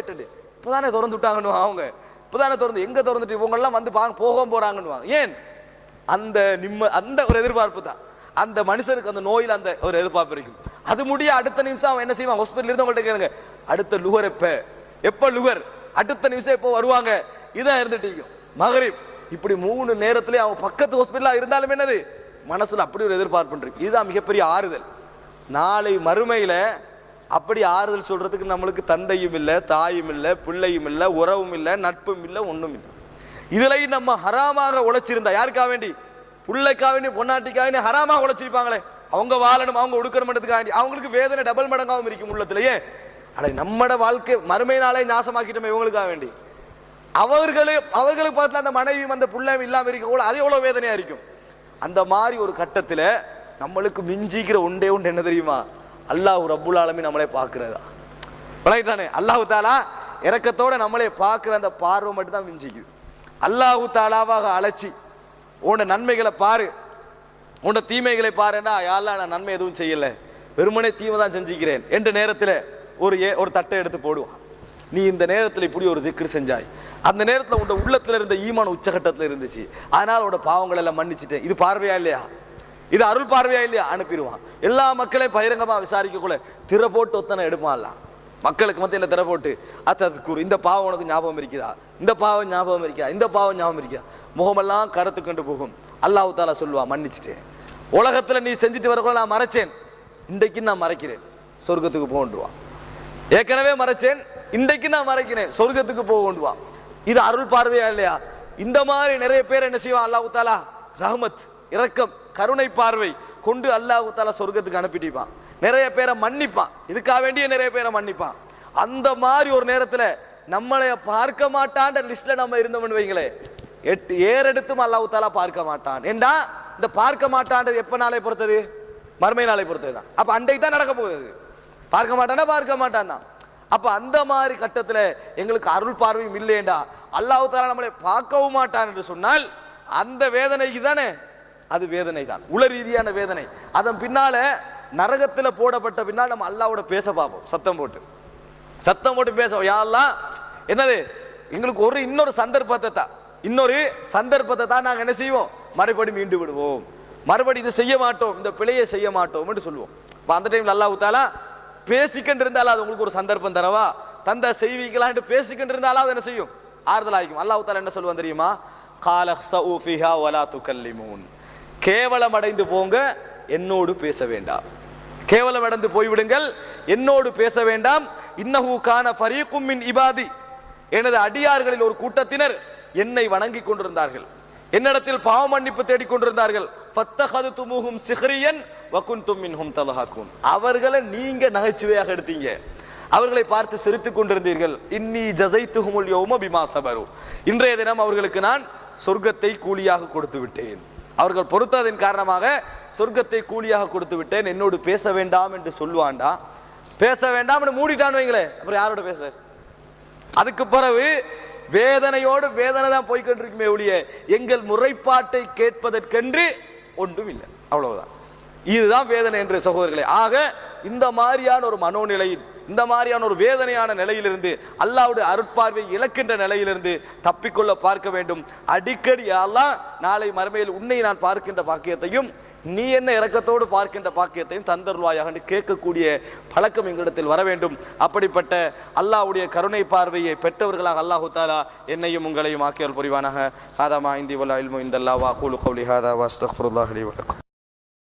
கேட்டு இப்பதானே திறந்து விட்டாங்கன்னு அவங்க, இப்பதானே திறந்து, எங்க திறந்துட்டு இவங்கெல்லாம் வந்து போக போறாங்கன்னு. ஏன்? அந்த அந்த ஒரு எதிர்பார்ப்பு தான் அந்த மனுஷனுக்கு, அந்த நோயில் அந்த ஒரு எதிர்பார்ப்பு இருக்கும். அது முடிய அடுத்த நிமிஷம் அவன் என்ன செய்வான்? ஹாஸ்பிட்டல் இருந்து அவங்கள்ட்ட கேளுங்க, அடுத்த லுகர் எப்ப லுகர், அடுத்த நிமிஷம் எப்போ வருவாங்க, இதான் இருந்துட்டு மகரிப். இப்படி 3 நேரத்திலே அவங்க பக்கத்து ஹாஸ்பிட்டலா இருந்தாலும் என்னது மனசுல அப்படி ஒரு எதிர்பார்ப்பு இருக்கு. இதுதான் மிகப்பெரிய ஆறுதல். நாளை மறுமையில அப்படி ஆறுதல் சொல்றதுக்கு நம்மளுக்கு தந்தையும் இல்லை, தாயும் இல்லை, பிள்ளையும் இல்லை, உறவும் இல்லை, நட்பும் இல்லை, ஒண்ணும் இல்லை. இதுலயும் நம்ம ஹராமாக உழைச்சிருந்தா, யாருக்கா வேண்டி? பிள்ளைக்கா வேண்டி, பொன்னாட்டிக்கா வேண்டி ஹராமாக உழைச்சிருப்பாங்களே, அவங்க வாழணும், அவங்க ஒடுக்கணும்ன்றதுக்காக வேண்டி அவங்களுக்கு வேதனை டபுள் மடங்காவும் இருக்கும் உள்ளத்திலேயே. அட நம்மட வாழ்க்கை மறுமை நாளே நாசமாக்கிட்டோமே இவங்களுக்காக வேண்டி. அவர்களுக்கு பார்த்துல அந்த மனைவியும் அந்த பிள்ளையும் இல்லாம இருக்க அது எவ்வளவு வேதனையா இருக்கும். அந்த மாதிரி ஒரு கட்டத்துல நம்மளுக்கு மிஞ்சிக்கிற ஒன்றே என்ன தெரியுமா? அல்லாஹ் ரப்புல் ஆலமீன் நம்மளே பார்க்கிறதா. விளங்கிட்டானே? அல்லாஹு தாலா இரக்கத்தோட நம்மளே பார்க்கிற அந்த பார்வை மட்டும் தான் மிஞ்சிக்குது. அல்லாஹு தாலாவாக அழைச்சி உன்னோட நன்மைகளை பாரு, உன்னோட தீமைகளை பாருன்னா, யாரெல்லாம் நான் நன்மை எதுவும் செய்யல, வெறுமனே தீமை தான் செஞ்சுக்கிறேன் என்ற நேரத்தில் ஒரு தட்டை எடுத்து போடுவான். நீ இந்த நேரத்தில் இப்படி ஒரு திக்ர் செஞ்சாய், அந்த நேரத்தில் உன்னோட உள்ளத்துல இருந்த ஈமான் உச்சகட்டத்தில் இருந்துச்சு, அதனால உன்னோட பாவங்கள் எல்லாம் மன்னிச்சுட்டேன். இது பார்வையா இல்லையா? இது அருள் பார்வையா இல்லையா? அனுப்பிடுவான். எல்லா மக்களையும் பகிரங்கமா விசாரிக்கக்குள்ள திரை போட்டு ஒத்தனை எடுப்பான்லாம். மக்களுக்கு மத்தியில் திரை போட்டு அத்ததுக்கு இந்த பாவம் உனக்கு ஞாபகம் இருக்குதா, இந்த பாவம் ஞாபகம் இருக்கா, இந்த பாவம் ஞாபகம் இருக்கா, முகமெல்லாம் கருத்து கண்டு போகும். அல்லாஹ் தாலா சொல்லுவா, மன்னிச்சுட்டேன். உலகத்துல நீ செஞ்சுட்டு வரக்குள்ள நான் மறைச்சேன், இன்றைக்கு நான் மறைக்கிறேன், சொர்க்கத்துக்கு போகண்டுவான். ஏற்கனவே மறைச்சேன், இன்றைக்கு நான் மறைக்கிறேன், சொர்க்கத்துக்கு போகண்டுவான். இது அருள் பார்வையா இல்லையா? இந்த மாதிரி நிறைய பேர் என்ன செய்வான்? அல்லாஹ் தாலா ரஹ்மத், இரக்கம், கருணை பார்வை கொண்டு அல்லாஹ் தாலா சொர்க்கத்துக்கு அனுப்பிட்டிப்பான். நிறைய பேரை மன்னிப்பான், இதுக்காக வேண்டிய நிறைய பேரை மன்னிப்பான். அந்த மாதிரி ஒரு நேரத்தில் நம்மளை பார்க்க மாட்டான்ற லிஸ்ட்ல நம்ம இருந்தோம்னு வைங்களே, ஏறெடுத்தும் அல்லாஹ் தாலா பார்க்க மாட்டான். ஏண்டா இந்த பார்க்க மாட்டான்றது எப்ப நாளை பொறுத்தது? மறுமை நாளை பொறுத்தது தான். அப்ப அன்றைக்கு தான் நடக்க போகுது. பார்க்க மாட்டானா பார்க்க மாட்டான் தான். அப்ப அந்த மாதிரி கட்டத்துல எங்களுக்கு அருள் பார்வையும் இல்லையேண்டா, அல்லாஹ் தாலா நம்மளை பார்க்கவும் மாட்டான் என்று சொன்னால் அந்த வேதனைக்கு தானே அது வேதனை தான், உள ரீதியான வேதனை. அதன் பின்னால நரகத்துல போடப்பட்ட பின்னால் நம்ம அல்லாஹ்வோட பேச பார்ப்போம், சத்தம் போட்டு பேசுவோம். யா அல்லாஹ், என்னது எங்களுக்கு இன்னொரு சந்தர்ப்பத்தை தான் நாங்க என்ன செய்வோம்? மறுபடி மீண்டு விடுவோம், மறுபடி இதை செய்ய மாட்டோம், இந்த பிழையை செய்ய மாட்டோம் என்று சொல்லுவோம். அந்த டைம்ல அல்லாஹ் தாலா பேசிக்கிட்டு இருந்தாலும் அது உங்களுக்கு ஒரு சந்தர்ப்பம் தரவா, தந்த செய்விக்கலான்ட்டு பேசிக்கிட்டு இருந்தாலும் அது என்ன செய்யும்? ஆறுதல் ஆகிக்கும். அல்லாஹ் தாலா என்ன சொல்லுவான் தெரியுமா? காலஹ்ஸஉ ஃபிஹா வலா துகல்லிமூன், கேவலம் அடைந்து போங்க, என்னோடு பேச வேண்டாம். கேவலம் அடைந்து போய்விடுங்கள், என்னோடு பேச வேண்டாம். இன்னஹு கான ஃபரீக்கும் மின் இபாதி, எனது அடியார்களில் ஒரு கூட்டத்தினர் என்னை வணங்கி கொண்டிருந்தார்கள், என்னிடத்தில் பாவ மன்னிப்பு தேடிக் கொண்டிருந்தார்கள். ஃபத்தஹதுதுமுஹும் சிஹ்ரியன் வகுன்தும் மின்ஹும் தலஹகுன், அவர்களை நீங்க நகைச்சுவையாக எடுத்தீங்க, அவர்களை பார்த்து சிரித்துக் கொண்டிருந்தீர்கள். இன்னி ஜஸைத்துஹுமுல் யௌம பிமா ஸபரு, இன்றைய தினம் அவர்களுக்கு நான் சொர்க்கத்தை கூலியாக கொடுத்து விட்டேன், அவர்கள் பொறுத்ததின் காரணமாக சொர்க்கத்தை கூலியாக கொடுத்து விட்டேன், என்னோடு பேச வேண்டாம் என்று சொல்லுவான்டா. பேச வேண்டாம் என்று மூடிட்டான்னு வைங்களேன், அப்புறம் யாரோட பேசுறாரு? அதுக்கு பிறகு வேதனையோடு வேதனை தான் போய்கொண்டிருக்குமே ஒழிய எங்கள் முறைப்பாட்டை கேட்பதற்கென்று ஒன்றும் இல்லை. அவ்வளவுதான். இதுதான் வேதனை என்று சகோதரர்களே. ஆக இந்த மாதிரியான ஒரு மனோநிலையில், இந்த மாதிரியான ஒரு வேதனையான நிலையிலிருந்து, அல்லாஹ்வுடைய அருட்பார்வை இழக்கின்ற நிலையிலிருந்து தப்பிக்கொள்ள பார்க்க வேண்டும். அடிக்கடி அல்லாஹ் நாளை மறுமையில் உன்னை நான் பார்க்கின்ற பாக்கியத்தையும் நீ என்ன இரக்கத்தோடு பார்க்கின்ற பாக்கியத்தையும் தந்தருள்வாயாக கேட்கக்கூடிய பழக்கம் எங்களிடத்தில் வர வேண்டும். அப்படிப்பட்ட அல்லாஹ்வுடைய கருணை பார்வையை பெற்றவர்களாக அல்லாஹு தாலா என்னையும் உங்களையும் ஆக்கியல் புரிவானாக. ஹாதா மா இந்தி வல்லா இல்மு இந்தல்லாஹ் வ அகூலு கௌலி ஹாதா வ அஸ்தக்ஃபிருல்லாஹ் லி வ லக்கும்.